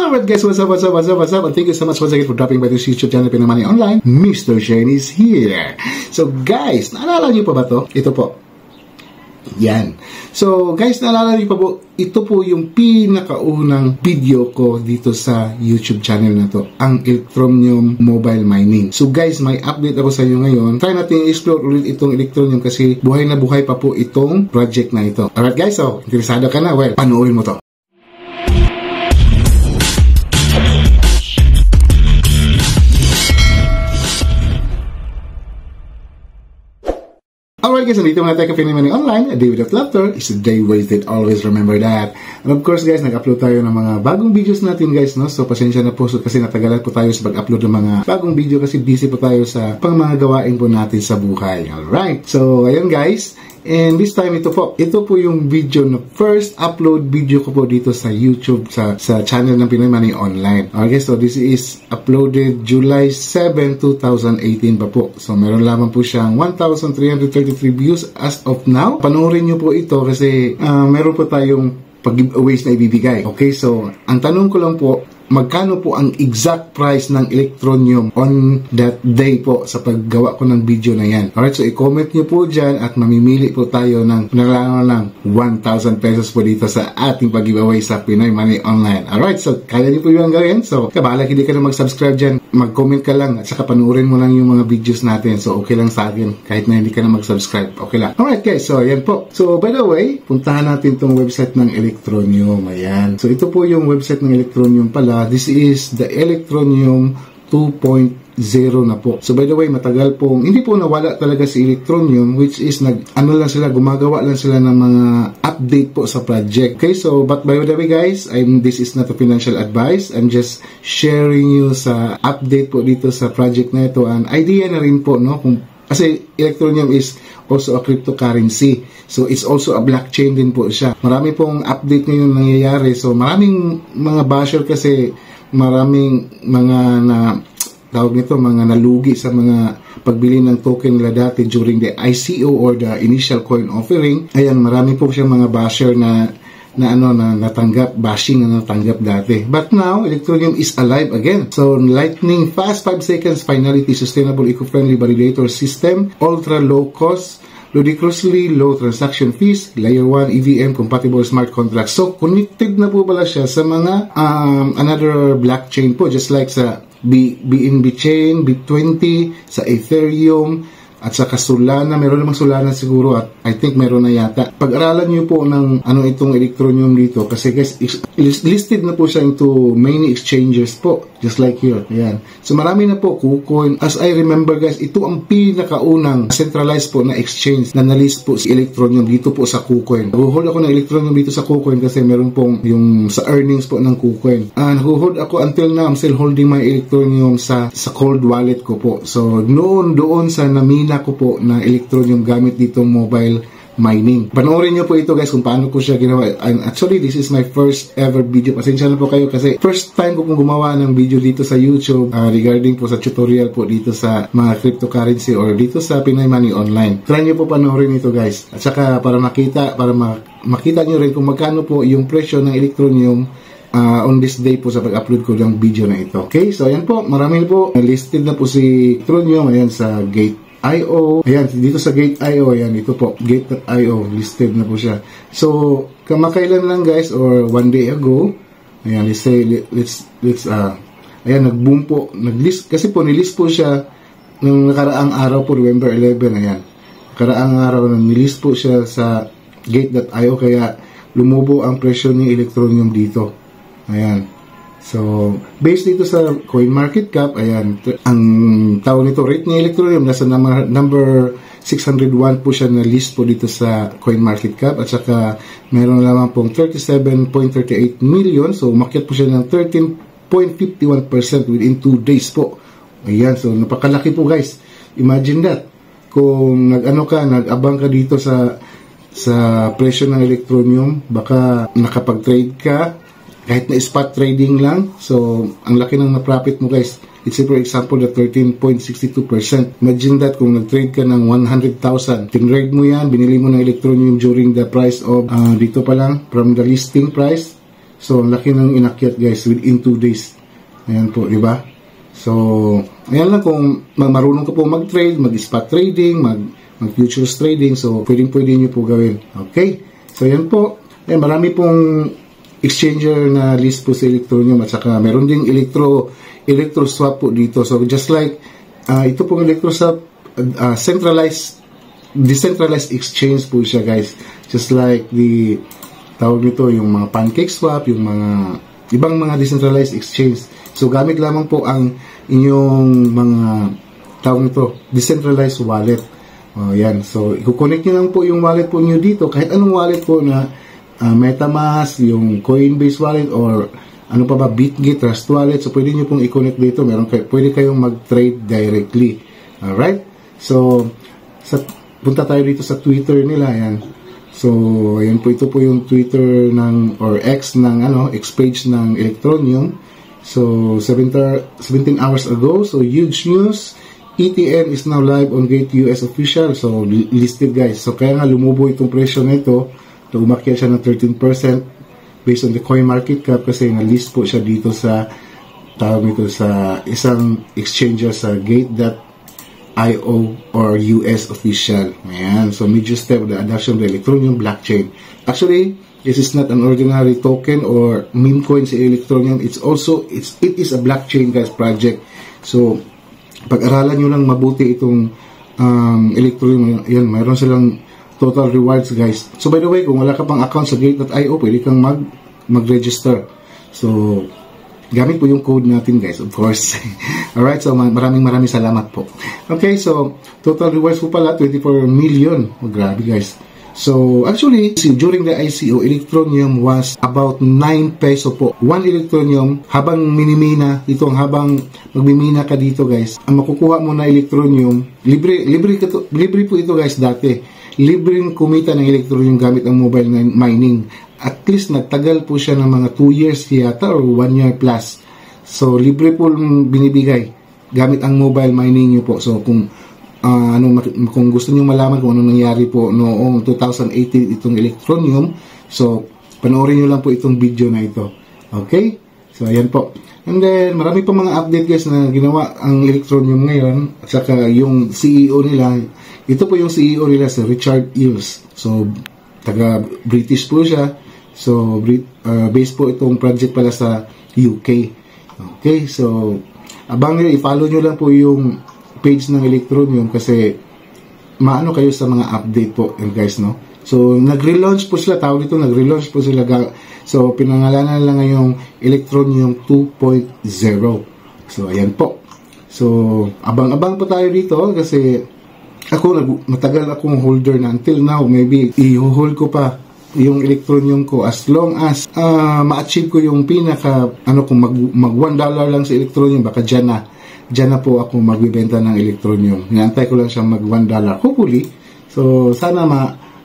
Alright guys, what's up? And thank you so much once again for dropping by this YouTube channel, Pinoy Money Online. Mr. Shane is here. So guys, naalala niyo pa ba to? Ito po. Yan. So guys, naalala niyo pa po, ito po yung pinakaunang video ko dito sa YouTube channel na to, ang Electroneum Mobile Mining. So guys, may update ako sa inyo ngayon. Try natin i-explore ulit itong Electroneum kasi buhay na buhay pa po itong project na ito. Alright guys, so interesado ka na? Well, panoorin mo to. Alright guys, nandito muna tayo ka Pinoy Money Online. A day without laughter is a day wasted. Always remember that. And of course guys, nag-upload tayo ng mga bagong videos natin guys, no? So pasensya na po kasi natagalan po tayo sa pag-upload ng mga bagong video kasi busy po tayo sa pang mga gawain po natin sa buhay. Alright, so ayun guys. And this time ito po yung video na first upload video ko po dito sa YouTube sa channel ng Pinoy Money Online. Okay, so this is uploaded July 7, 2018 pa po. So meron lamang po siyang 1,333 views as of now. Panoorin nyo po ito kasi meron po tayong pag-giveaways na ibibigay. Okay, so ang tanong ko lang po, magkano po ang exact price ng Electroneum on that day po sa paggawa ko ng video na yan. Alright, so i-comment nyo po dyan at mamimili po tayo ng nalaman lang 1,000 pesos po dito sa ating pag-giveaway sa Pinoy Money Online. Alright, so kaya nyo po yung gawin. So, kabahala hindi ka na mag-subscribe dyan. Mag-comment ka lang at saka panuorin mo lang yung mga videos natin. So, okay lang sa akin kahit na hindi ka na mag-subscribe. Okay lang. Alright guys, so yan po. So, by the way, puntahan natin itong website ng Electroneum. Ayan. So, ito po yung website ng Electroneum pala. This is the Electroneum 2.0 na po. So by the way, matagal pong hindi po nawala talaga si Electroneum, which is gumagawa lang sila ng mga update po sa project. Okay, so but by the way guys, this is not a financial advice. I'm just sharing you sa update po dito sa project na ito. And idea na rin po, no, kasi Electroneum is also a cryptocurrency. So, it's also a blockchain din po siya. Marami pong update ngayon nangyayari. So, maraming mga basher kasi maraming mga mga nalugi sa mga pagbili ng token nila dati during the ICO or the initial coin offering. Ayan, marami po siyang mga basher na natanggap, bashing na natanggap dati. But now, Electroneum is alive again. So, lightning fast 5 seconds, finality, sustainable, eco-friendly validator system, ultra low cost, ludicrously low transaction fees, layer 1 EVM compatible smart contracts. So, connected na po pala siya sa mga another blockchain po, just like sa BNB chain, Bit20, sa Ethereum, at saka Solana. Meron namang Solana siguro at I think meron na yata. Pag-aralan nyo po ng itong Electroneum dito kasi guys, listed na po siya into many exchanges po. Just like here. Ayan. So marami na po KuCoin. As I remember guys, ito ang pinakaunang centralized po na exchange na nalist po si Electroneum dito po sa KuCoin. Nag-hold ako ng Electroneum dito sa KuCoin kasi meron pong yung sa earnings po ng KuCoin. Nag-hold ako until now. I'm still holding my Electroneum sa cold wallet ko po. So doon sa namina ko po na Electroneum gamit ditong mobile mining. Panoorin nyo po ito guys kung paano ko siya ginawa. And actually, this is my first ever video. Pasensya na po kayo kasi first time ko pong gumawa ng video dito sa YouTube regarding po sa tutorial po dito sa mga cryptocurrency or dito sa Pinoy Money Online. Try nyo po panoorin ito guys. At saka para makita nyo rin kung magkano po yung presyo ng Electroneum on this day po sa pag-upload ko ng video na ito. Okay, so ayan po. Marami po. Listed na po si Electroneum. Ayan sa Gate.io. Ayan, dito sa Gate.io, ayan, ito po, Gate.io, listed na po siya. So, kamakailan lang guys, or one day ago, ayan, ayan, nag-boom po, kasi po, nilist po siya, nung nakaraang araw po, November 11, ayan, nakaraang araw, nilist po siya sa Gate.io, kaya lumubo ang presyo ng Electroneum dito. Ayan. So, based dito sa CoinMarketCap, ayan, ang tawag nito, rate ni Electroneum, nasa number 601 po siya na list po dito sa CoinMarketCap, at saka meron lamang pong 37.38 million, so umakyat po siya ng 13.51% within 2 days po. Ayan, so napakalaki po guys. Imagine that, kung nag-abang ka dito sa presyo ng Electroneum, baka nakapag-trade ka, kahit na spot trading lang. So, ang laki ng na-profit mo guys. Let's say for example, the 13.62%. Imagine that kung nag-trade ka ng 100,000. Tinrade mo yan, binili mo ng Electroneum during the price of, dito pa lang, from the listing price, So, ang laki ng inakyat guys within 2 days. Ayan po, di ba? So, ayan lang kung marunong ka po mag-trade, mag-spot trading, mag-futures trading. So, pwede nyo po gawin. Okay? So, ayan po. Ayan, marami pong exchanger na list po sa Electroneum at saka meron ding electro swap po dito. So, just like ito pong electro swap, decentralized exchange po siya guys. Just like tawag nito, yung mga pancake swap, yung mga ibang mga decentralized exchange. So, gamit lamang po ang inyong mga tawag nito, decentralized wallet. Yan. So, i-connect nyo lang po yung wallet po nyo dito. Kahit anong wallet po na MetaMask, yung Coinbase wallet, or ano pa ba, BitGet, Trust Wallet. So, pwede nyo pong i-connect dito. Pwede kayong mag-trade directly. Alright? So, punta tayo dito sa Twitter nila. Ayan. So, ayan po. Ito po yung Twitter or X X page ng Electroneum. So, 17 hours ago. So, huge news. ETN is now live on Gate US official. So, listed guys. So, kaya nga lumubo itong presyo na ito. Umakyat siya ng 13% based on the coin market cap kasi na-list po siya dito sa isang exchanger sa Gate.io or US official. Ayan. So, major step of the adoption of the Electroneum blockchain. Actually, this is not an ordinary token or meme coin sa Electroneum. It is a blockchain guys project. So, pag-aralan nyo lang mabuti itong Electroneum. Ayan, mayroon silang total rewards guys. So by the way, kung wala ka pang account sa Gate.io, pwede kang mag-register. So gamit po yung code natin guys, of course. Alright, so maraming salamat po. Okay, so total rewards po pala 24 million. Grabe guys. So actually, during the ICO, Electroneum was about 9 peso po. 1 Electroneum, habang minimina, habang magmimina ka dito guys, ang makukuha mo na Electroneum, libre po ito guys dati. Libreng kumita ng Electroneum gamit ang mobile mining. At least nagtagal po siya ng mga 2 years yata or 1 year plus. So, libre po binibigay gamit ang mobile mining nyo po. So, kung gusto nyo malaman kung anong nangyari po noong 2018 itong Electroneum, so, panoorin nyo lang po itong video na ito. Okay? So, ayan po. And then, marami pa mga update guys na ginawa ang Electroneum ngayon. At saka yung CEO nila, ito po yung CEO nila sa Richard Eels. So, taga-British po siya. So, based po itong project pala sa UK. Okay, so, i-follow nyo lang po yung page ng Electroneum kasi maano kayo sa mga update po guys, no? So, nag-relaunch po sila. Tawag dito, nag-relaunch po sila. So, pinangalanan lang ngayong Electroneum 2.0. So, ayan po. So, abang-abang po tayo dito kasi matagal akong holder na until now. Maybe i-hold ko pa yung Electroneum ko as long as ma-achieve ko yung kung mag $1 lang sa Electroneum, baka dyan na po ako magbibenta ng Electroneum. Hinantay ko lang siyang mag $1 hopefully. So sana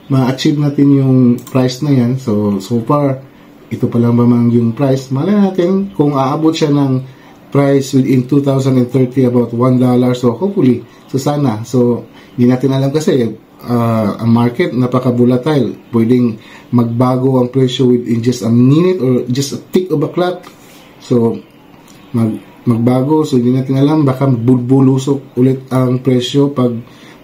ma-achieve natin yung price na yan. So far ito pa lang ba yung price. Malay natin kung aabot siya ng price within 2030 about $1. So hopefully, so sana. So hindi natin alam kasi ang market napaka-volatile. Pwedeng magbago ang presyo within just a minute or just a tick of a clock. So magbago. So hindi natin alam, baka bulusok ulit ang presyo pag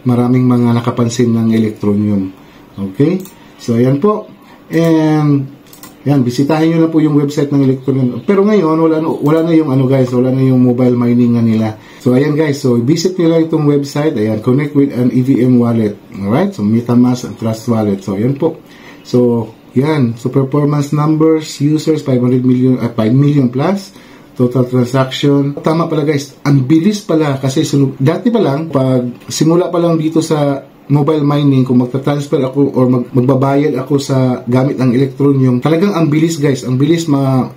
maraming mga nakapansin ng Electroneum. Okay? So ayan po. And yan, bisitahin nyo na po yung website ng Electroneum. Pero ngayon, wala na yung guys, wala na yung mobile mining nga nila. So, ayan guys, so visit nyo lang itong website. Ayan, connect with an EVM wallet. Alright, so MetaMask and Trust Wallet. So, ayan po. So, yan. So, performance numbers, users, 5 million plus. Total transaction. Tama pala guys, ang bilis pala kasi dati pa lang, pag simula pa lang dito sa mobile mining, kung magta-transfer ako or magbabayad ako sa gamit ng Electroneum, talagang ang bilis guys, ang bilis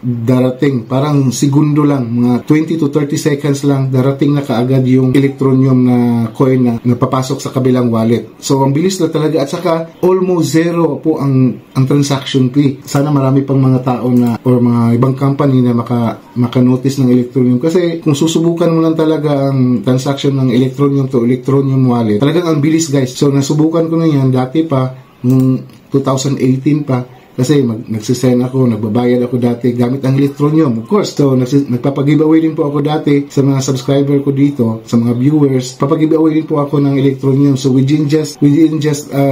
darating, parang segundo lang, mga 20 to 30 seconds lang, darating na kaagad yung Electroneum na coin na napapasok sa kabilang wallet. So ang bilis na talaga, at saka almost zero po ang transaction fee. Sana marami pang mga tao na or mga ibang company na maka-notice ng Electroneum, kasi kung susubukan mo lang talaga ang transaction ng Electroneum to Electroneum wallet, talagang ang bilis guys. So, nasubukan ko na yan dati pa, noong 2018 pa, Kasi nagsisend ako, nagbabayad ako dati gamit ang Electroneum. Of course, so nagpapag-giveaway din po ako dati sa mga subscriber ko dito, sa mga viewers. Papag-giveaway din po ako ng Electroneum. So within just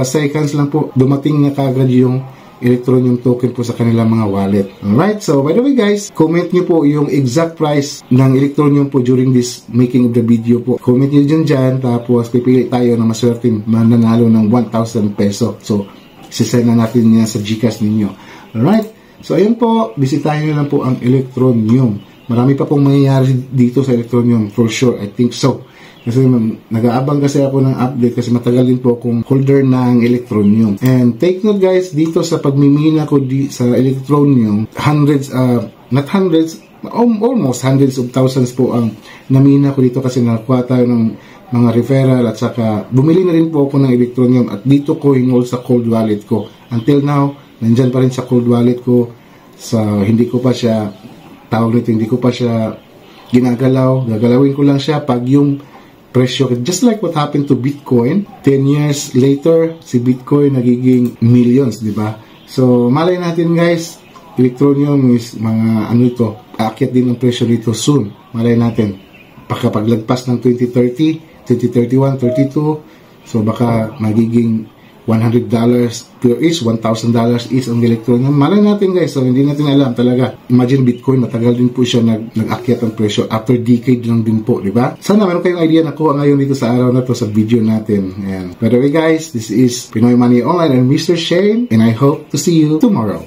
seconds lang po, dumating na kagad yung Electroneum token po sa kanilang mga wallet. Alright, so by the way guys, comment nyo po yung exact price ng Electroneum po during this making of the video po. Comment nyo dyan, tapos pipili tayo na maswerte mananalo ng 1,000 peso. So, sisend na natin yan sa GCash ninyo. Alright, so ayun po, bisitahin nyo lang po ang Electroneum. Marami pa pong mangyayari dito sa Electroneum, for sure, I think so. Kasi nag-aabang kasi ako ng update kasi matagal din po akong holder ng Electroneum. And take note guys, dito sa pagmimina ko sa Electroneum, almost hundreds of thousands po ang namina ko dito kasi nakakuha tayo ng mga referral at saka bumili na rin po ako ng Electroneum at dito ko hinol sa cold wallet ko. Until now, nandyan pa rin sa cold wallet ko. So, hindi ko pa siya ginagalaw. Gagalawin ko lang siya pag yung presyo, just like what happened to Bitcoin. 10 years later, si Bitcoin nagiging millions, di ba? So, malay natin guys, Electroneum is mga aakyat din ang presyo dito soon. Malay natin, pagkapaglagpas ng 2030, 2031, 32, so baka magiging $100 per each, $1,000 each ang Electroneum. Malay natin guys, so hindi natin alam talaga. Imagine Bitcoin, matagal din po siya nag-akyat ang presyo. After decade lang din po, di ba? Sana meron kayong idea na kuha ngayon dito sa araw na to sa video natin. Ayan. By the way guys, this is Pinoy Money Online and Mr. Shane, and I hope to see you tomorrow.